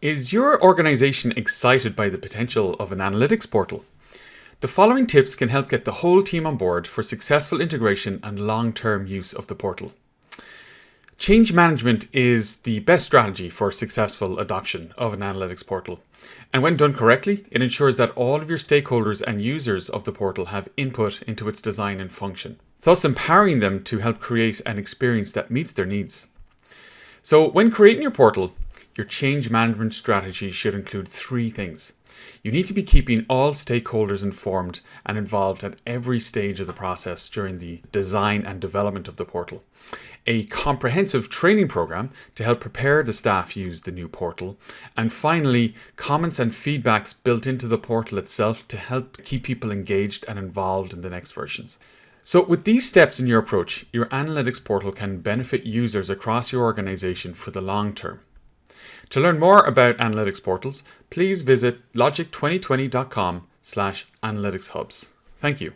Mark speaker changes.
Speaker 1: Is your organization excited by the potential of an analytics portal? The following tips can help get the whole team on board for successful integration and long-term use of the portal. Change management is the best strategy for successful adoption of an analytics portal. And when done correctly, it ensures that all of your stakeholders and users of the portal have input into its design and function, thus empowering them to help create an experience that meets their needs. So when creating your portal, your change management strategy should include three things. You need to be keeping all stakeholders informed and involved at every stage of the process during the design and development of the portal. A comprehensive training program to help prepare the staff use the new portal. And finally, comments and feedbacks built into the portal itself to help keep people engaged and involved in the next versions. So with these steps in your approach, your analytics portal can benefit users across your organization for the long term. To learn more about analytics portals, please visit logic2020.com/analyticshubs. Thank you.